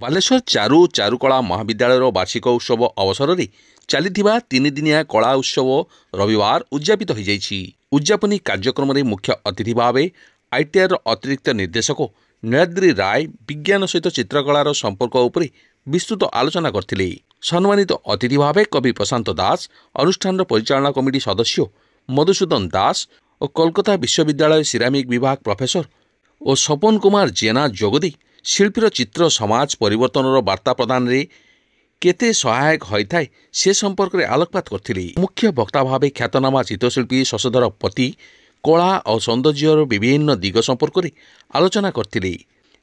ବାଲେଶ୍ୱର ଚାରୁକଳା ମହାବିଦ୍ୟାଳୟର ବାର୍ଷିକ ଉତ୍ସବ ଅବସରରେ ଚାଲିଥିବା 3 ଦିନିଆ କଳା ଉତ୍ସବ ରବିବାର ଉଦ୍ଯାପିତ ହୋଇଯାଇଛି। ଉଦ୍ଯାପନୀ କାର୍ଯ୍ୟକ୍ରମରେ ମୁଖ୍ୟ ଅତିଥି ଭାବେ ଆଇଟିଆର୍ର ଅତିରିକ୍ତ ନିର୍ଦ୍ଦେଶକ ନୀଳାଦ୍ରି ରାୟ ବିଜ୍ଞାନ ସହିତ ଚିତ୍ରକଳାର ସମ୍ପର୍କ ଉପରେ ବିସ୍ତୃତ ଆଲୋଚନା କରିଥିଲେ। ସମ୍ମାନିତ ଅତିଥି ଭାବେ କବି ପ୍ରଶାନ୍ତ ଦାସ, ଅନୁଷ୍ଠାନର ପରିଚାଳନା କମିଟି ସଦସ୍ୟ ମଧୁସୂଦନ ଦାସ ଓ କୋଲକାତା ବିଶ୍ୱବିଦ୍ୟାଳୟ ସିରାମିକ୍ ବିଭାଗ ପ୍ରଫେସର ଓ ସପନ କୁମାର ଜେନା ଯୋଗଦେଇ ଶିଳ୍ପୀର ଚିତ୍ର ସମାଜ ପରିବର୍ତ୍ତନର ବାର୍ତ୍ତା ପ୍ରଦାନରେ କେତେ ସହାୟକ ହୋଇଥାଏ ସେ ସମ୍ପର୍କରେ ଆଲୋକପାତ କରିଥିଲେ। ମୁଖ୍ୟ ବକ୍ତା ଭାବେ ଖ୍ୟାତନାମା ଚିତ୍ରଶିଳ୍ପୀ ଶଶଧର ପତି କଳା ଓ ସୌନ୍ଦର୍ଯ୍ୟର ବିଭିନ୍ନ ଦିଗ ସମ୍ପର୍କରେ ଆଲୋଚନା କରିଥିଲେ।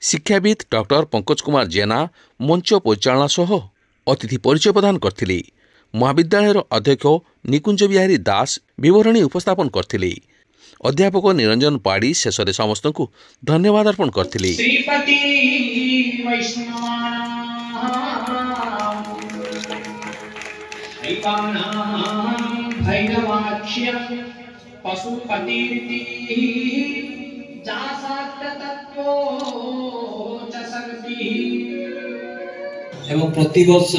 ଶିକ୍ଷାବିତ୍ ଡକ୍ଟର ପଙ୍କଜ କୁମାର ଜେନା ମଞ୍ଚ ପରିଚାଳନା ସହ ଅତିଥି ପରିଚୟ ପ୍ରଦାନ କରିଥିଲେ। ମହାବିଦ୍ୟାଳୟର ଅଧ୍ୟକ୍ଷ ନିକୁଞ୍ଜ ବିହାରୀ ଦାସ ବିବରଣୀ ଉପସ୍ଥାପନ କରିଥିଲେ। ଅଧ୍ୟାପକ ନିରଞ୍ଜନ ପାଢ଼ୀ ଶେଷରେ ସମସ୍ତଙ୍କୁ ଧନ୍ୟବାଦ ଅର୍ପଣ କରିଥିଲେ। এবং প্রতি বর্ষ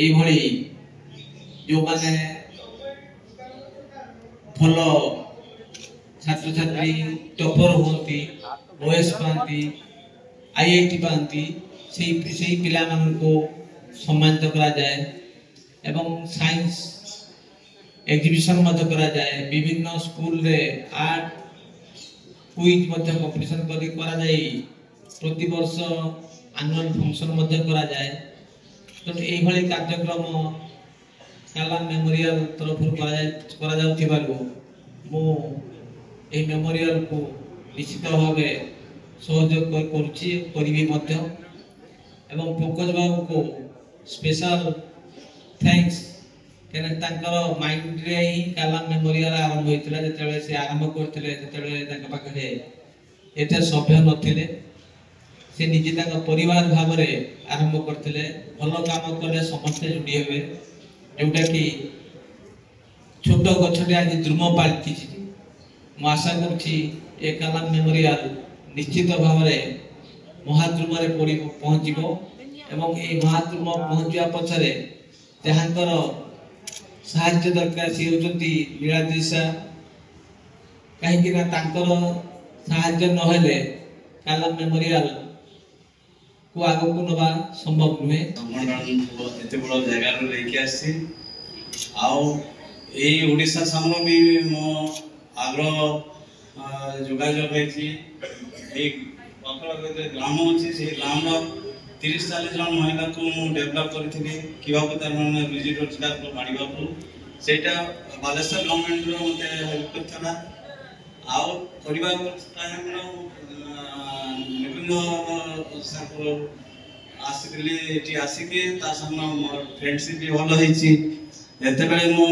এইভাবে যে ভাল ছাত্রছাত্রী টপর হুঁতি ওএস পাতি আইআইটি পাতি সেই পিলাମାନଙ୍କୁ সম্মানিত করা যায় এবং সায়েন্স এক্সিবিশন মধ্যে করা যায়। বিভিন্ন স্কুলে আর্ট কুইজ মধ্যে কম্পিটিশন করা যায়। প্রতি বর্ষ আনুয়াল ফাংশন মধ্যে করা যায়। তো এইভাবে কার্যক্রম কালাম মেমোরিয়াল তরফରୁ করা যাଉଥିବାରୁ ମୁଁ এই মেমোরিয়ালକୁ ନିଶ୍ଚିତ ଭାବେ ସହଯୋଗ କରୁଛି କରିବି ମଧ୍ୟ ଏବଂ ପଙ୍କଜ ବାବୁଙ୍କୁ ସ୍ପେଶାଲ ଥ୍ୟାଙ୍କ୍ସ କାରଣ ତାଙ୍କର ମାଇଣ୍ଡରେ ହିଁ କାଲାମ ମେମୋରିଆଲ ଆରମ୍ଭ ହୋଇଥିଲା। ଯେତେବେଳେ ସେ ଆରମ୍ଭ କରିଥିଲେ ସେତେବେଳେ ତାଙ୍କ ପାଖରେ ଏତେ ସଭ୍ୟ ନଥିଲେ। ସେ ନିଜେ ତାଙ୍କ ପରିବାର ଭାବରେ ଆରମ୍ଭ କରିଥିଲେ। ଭଲ କାମ କଲେ ସମସ୍ତେ ଯୋଡ଼ି ହେବେ। ଯେଉଁଟାକି ଛୋଟ ଗଛଟେ ଆଜି ଦ୍ରୁମ ପାଲଟିଛି। ମୁଁ ଆଶା କରୁଛି ଏ କାଲାମ ମେମୋରିଆଲ ନିଶ୍ଚିତ ଭାବରେ ମହାଦ୍ରୁମରେ ପହଞ୍ଚିବ ଏବଂ ଏହି ମହାଦ୍ରୁମ ପହଞ୍ଚିବା ପଛରେ ଯାହାଙ୍କର ସାହାଯ୍ୟ ଦରକାର ସେ ହେଉଛନ୍ତି ନୀଳାଦ୍ରି ସାର୍। କାହିଁକି ନା ତାଙ୍କର ସାହାଯ୍ୟ ନହେଲେ କାଲାମ ମେମୋରିଆଲ को आगो को नबा संभव नुहे। एते बड़ जगह रो लेके आसी आउ ए ओडिसा सामने भी मो आग्रह जोगाजोग होइछि। ए ग्राम अछि से ग्राम रो 30-40 जन महिला को डेवलप करथिले किबा तार माने रोजी रोजगार को बाढिबा को सेटा बालेश्वर गवर्नमेंट रो मते हेल्प करथना आउ परिवार टाइम रो आसिकली आसिके ता संग मोर फ्रेंडशिप भी भल होइछि। एते बेले मो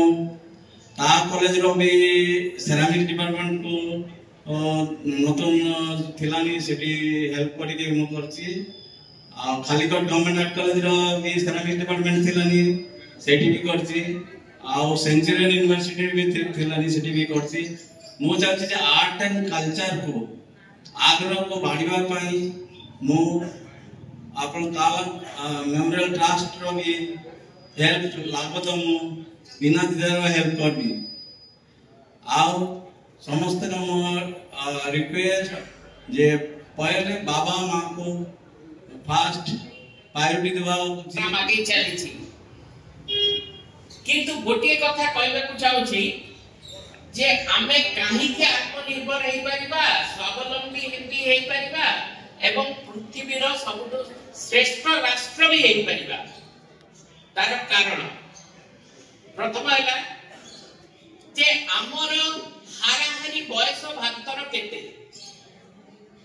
ता कॉलेज रो भी सेरामिक डिपार्टमेंट को नतुन थिलानी सेठी हेल्प करी के मो करछि। आ खालीकोट गवर्नमेंट आर्ट कॉलेज रो भी सेरामिक डिपार्टमेंट थिलानी सेठी भी करछि। आ सेंचुरियन यूनिवर्सिटी भी थिलानी सेठी भी करछि। मो चाहछि जे आर्ट एंड कल्चर को आग्रह को बढ़िबा पाई मु आपन कालम मेमोरियल ट्रस्ट रो भी हेल्प लागत मु बिना दिदार हेल्प करबी। आ समस्त को रिक्वेस्ट जे पहले बाबा मां को फास्ट प्रायोरिटी देबा काम आगे चली छी। किंतु गोटे कथा कहबा को चाहू छी जे आमे काहे के आत्मनिर्भर हेई परिबा स्वावलंबी हिंदी हेई परिबा एवं पृथ्वी रो सबुठ श्रेष्ठ राष्ट्र भी हेई परिबा। तार कारण प्रथम हैला जे हमर हाराहारी बयस भारतर केते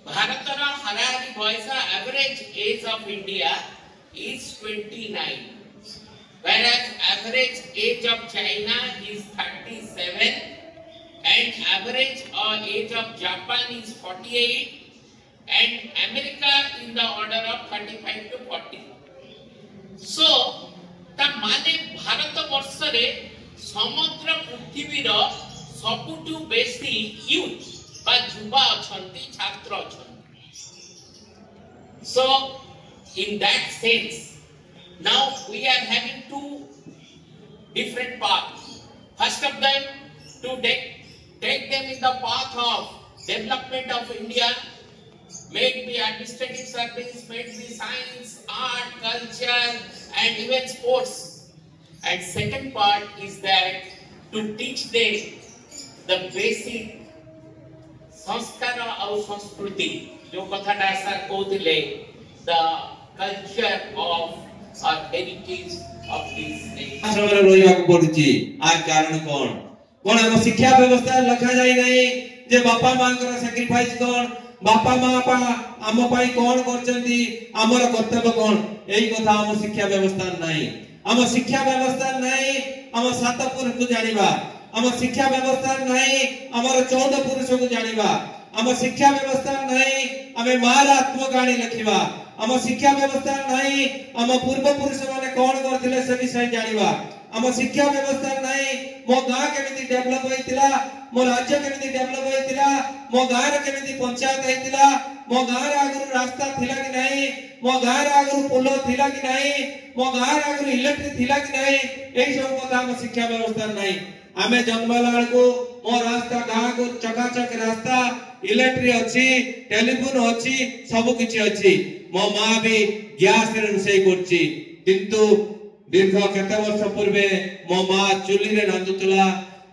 भारतर हाराहारी बयस average age of India is 29 whereas average age of China is 37 and average age of Japan is 48 and America in the order of 35 to 40. So ता माने भारत वर्ष रे समग्र पृथ्वी रो सबुठु बेसी यूथ बा युवा अछंती छात्र अछंती। So in that sense. Now we are having two different paths. First of them, to take them in the path of development of India, may it be administrative service, may it be science, art, culture, and even sports. And second part is that to teach them the basic संस्कार और संस्कृति जो कथाटा sir कहते the culture of or heritage of this nation. आश्रम रोइवा को पड़ुची आ कारण कोन हम शिक्षा व्यवस्था लखा जाय नै जे बापा मां कर सैक्रिफाइस कोन बापा मां पा हम पाई कोन करचंती हमर कर्तव्य कोन एई कथा हम शिक्षा व्यवस्था नै हम शिक्षा व्यवस्था नै हम सात पुरुष को जानिबा हम शिक्षा व्यवस्था नहीं हमर 14 पुरुष को जानिबा हम शिक्षा व्यवस्था नहीं हमें मार आत्मकाणी लिखिबा हम शिक्षा व्यवस्था नहीं हम पूर्व पुरुष माने कोन करथिले से विषय जानिबा हम शिक्षा व्यवस्था नहीं मो गां केमिति डेवलप होइतिला मो राज्य केमिति डेवलप होइतिला मो गां रे केमिति पंचायत होइतिला मो गां रे आगु रास्ता थिला कि नहीं मो गां रे आगु पुल थिला कि नहीं मो गां रे आगु इलेक्ट्रिक थिला कि नहीं एई सब कथा हम शिक्षा व्यवस्था नहीं आमे जन्मलाल को मो रास्ता गां को चकाचक रास्ता इलेक्ट्रिक अछि टेलीफोन अछि सब किछि अछि मो मां भी गैस रे रोषेई करछि किंतु दीर्घ केते वर्ष पूर्वे मो मां चुली रे रांधुतला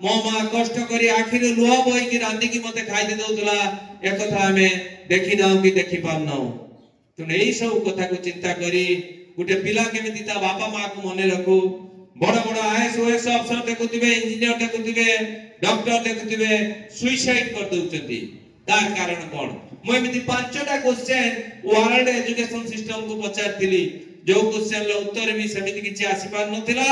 मो मां कष्ट करी आखिर लुह बोई की रांधी की मते खाइ दे दउतला एक कथा हमें देखि नाउ की देखि पारनाउ तो एई सब कथा को चिंता करी गुटे पिला केमिति ता बापा मां को मने रखू बड़ा बड़ा आईएएस ओएस अफसर देखुथिबे इंजीनियर देखुथिबे डॉक्टर देखुथिबे सुसाइड कर दउचंती तार कारण कोन মই एमिति पांचटा क्वेश्चन वर्ल्ड एजुकेशन सिस्टम को पचारथिली जो क्वेश्चन लो उत्तर भी समिति किछि आसी पार नथिला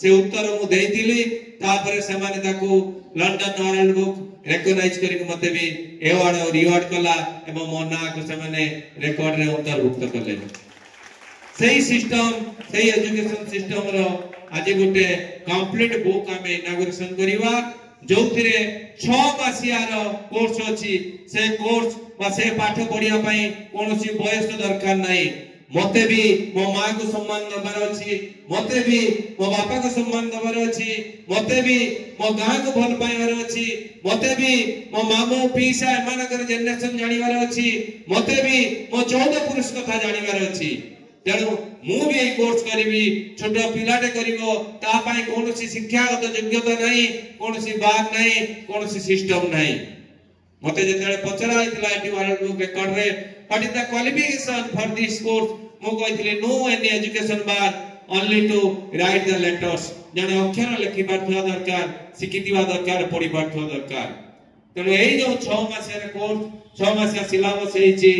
से उत्तर मु देइथिली तापर से माने ताको लंडन वर्ल्ड बुक रिकॉग्नाइज करी मते भी अवार्ड और रिवार्ड कला एवं मो ना को से माने रिकॉर्ड रे अंतर्भुक्त करले सही सिस्टम सही एजुकेशन सिस्टम रो आज गोटे कंप्लीट बुक हमें इनागुरेशन करिवा जोथिरे 6 मासियार कोर्स अछि से कोर्स बा से पाठ पढिया पई कोनोसी बयस दरकार नाही मते भी मो मां को सम्मान दबार अछि मते भी मो बापा को सम्मान दबार अछि मते भी मो गां को भल पाइबार अछि मते भी मो मामू पीसा एमानकर जनरेशन जानिबार अछि मते भी मो 14 पुरुष कथा जानिबार अछि तेणु मु भी ए कोर्स करिवि छोट पिलाटे करिवो ता पई कोनोसी शिक्षागत योग्यता नाही कोनोसी बात नाही कोनोसी सिस्टम नाही मते जेतले पचरा आइतला एटी वर्ल्ड बुक रिकॉर्ड रे what is the qualification for this course मु कहितले no any education bar only to write the letters जने अक्षर लिखि पाथवा दरकार सिखितिवा दरकार पढि पाथवा दरकार तेणु एई जो 6 मासिया कोर्स 6 मासिया सिलेबस हेछि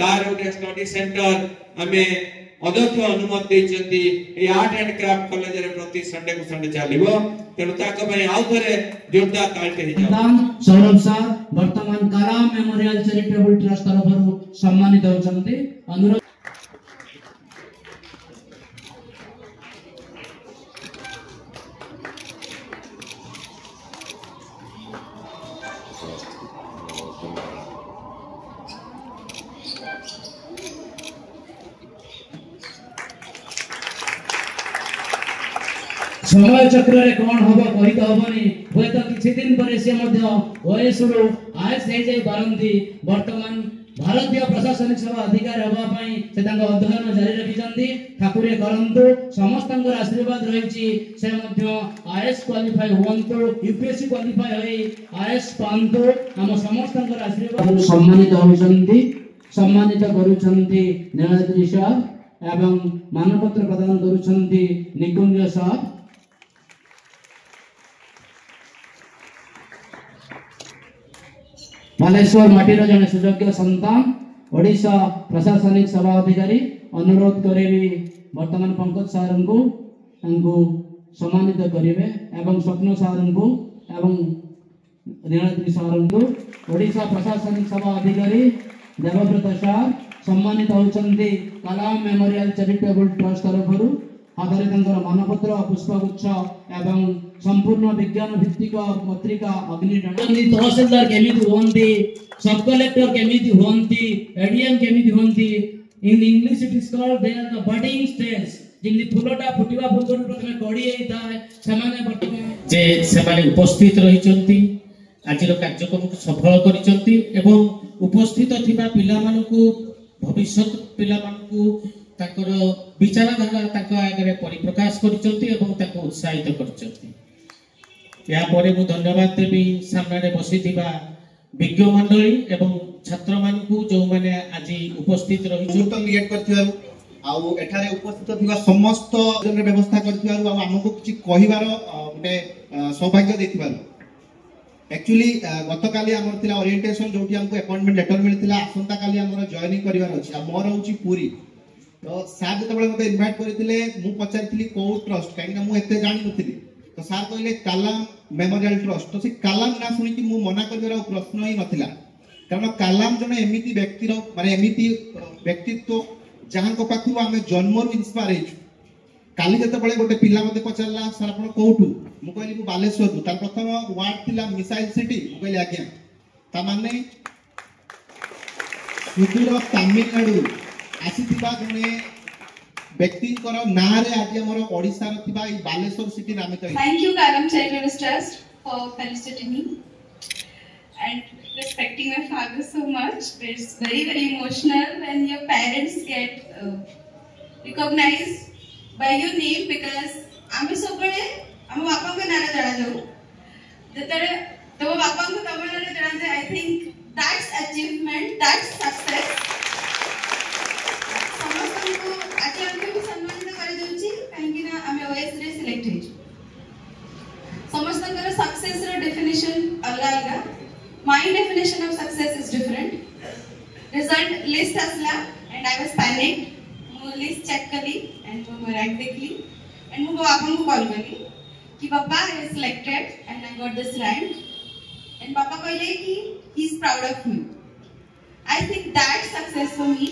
तार ओटे स्टडी सेंटर हमें अध्यक्ष अनुमति देचंती ए आर्ट एंड क्राफ्ट कॉलेज रे प्रति संडे को संडे चलिबो तेनु ताक पई आउ थरे जोरदार तालटे हे जाओ सौरभ सर वर्तमान कलाम मेमोरियल चैरिटेबल ट्रस्ट तरफरु सम्मानित होचंती अनुरोध समय चक्र रे कोन होबो कहि त होबनी होय त किछि दिन परे से मध्य ओएस रो आईएएस हे जाय बारंती वर्तमान भारतीय प्रशासनिक सेवा अधिकारी होबा पई से तांग अध्ययन जारी रखि जंती ठाकुरे करंतु समस्तंकर आशीर्वाद रहिछि से मध्य आईएएस क्वालिफाई होंतु यूपीएससी क्वालिफाई होई आईएएस पांतु हम समस्तंकर आशीर्वाद सम्मानित होचंती सम्मानित करूचंती न्यायाधीश साहब एवं मानपत्र प्रदान करूचंती निकुंज साहब बालेश्वर माटीर जने सुयोग्य संतान ओडिशा प्रशासनिक सेवा अधिकारी अनुरोध करेबी वर्तमान पंकज सार को सम्मानित करेंगे एवं स्वप्न सार को एवं नीलगिरी सार को ओडिशा प्रशासनिक सेवा अधिकारी देवव्रत सार सम्मानित होचंती कलाम मेमोरियल चैरिटेबल ट्रस्ट तरफरु हाथरे तंकर मानपत्र पुष्पगुच्छ एवं संपूर्ण विज्ञान भित्तिक पत्रिका अग्निडंडी तहसीलदार केमिति होंती सब कलेक्टर केमिति होंती एडीएम केमिति होंती In English it is called they are the budding stage. जिन फुलटा फुटिबा पूर्व प्रथमे कड़ी होता सेमाने वर्तमान जे सेमाने उपस्थित रहिचंती आजिर कार्यक्रम को सफल करिचंती एवं उपस्थित थिबा पिला मानकू भविष्यत पिला मानकू ताकर विचारधारा ताको आगे परिप्रकाश करिचंती एवं ताको उत्साहित करिचंती। या परे मु धन्यवाद देबी सामने बसी थिबा विज्ञ मंडली एवं छात्र मानकू जो माने आजि उपस्थित रहिचंती क्रिएट करथिबारु आउ एठारे उपस्थित थिबा समस्त जन व्यवस्था करथिबारु आ हमकु किछि कहिबार गोटे सौभाग्य देथिबारु। एक्चुअली गतकाली हमर थिला ओरिएंटेशन जोठी हमकु अपॉइंटमेंट लेटर मिलथिला आसंता काली हमर जॉइनिंग करिवार अछि आ मोर होछि पूरी तो सार जतबेले मते इनवाइट करथिले मु पचारिथिली को ट्रस्ट काहे ना मु एते जानि नथिली तो सार कहले कालाम मेमोरियल ट्रस्ट तो से कालाम ना सुनि कि मु मना करिवार प्रश्न ही नथिला कारण कालाम जने एमिति व्यक्ति रो माने एमिति व्यक्तित्व जहां को पाखु आमे जन्मरु इंस्पायर हेछु काली जते बळे गोटे पिला मते पचारला सर आपण कोठु मु कहली मु बालेश्वर रु तार प्रथम वार्ड थिला मिसाइल सिटी मु कहली आज्ञा ता माने सुदूर तमिलनाडु आसीथिबा जने व्यक्ति कर नारे आज हमर ओडिसा र थिबा ई बालेश्वर सिटी नामे कहि। Thank you column charitable trust for felicitating me and respecting my father so much. It's very emotional when your parents get recognized by your name because आम्ही सगळे आम बापा के नारे जाना जाऊ जतरे तो बापा को तब नारे जाना जाए I think that's achievement, that's success. समस्त को आज हमके भी सम्मानित करे देउची काहेकि ना आमे ओएस रे सिलेक्ट हे समस्त कर सक्सेस रे डेफिनेशन अलग अलग My definition of success is different. Result list asla and I was panicked. Mu list check kali and mu rank dekhli and mu papa ko call kali ki papa I was selected and I got this rank and papa kahle ki he is proud of me. I think that's success for me.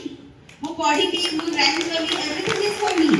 Mu padi ki mu rank kali everything is for me.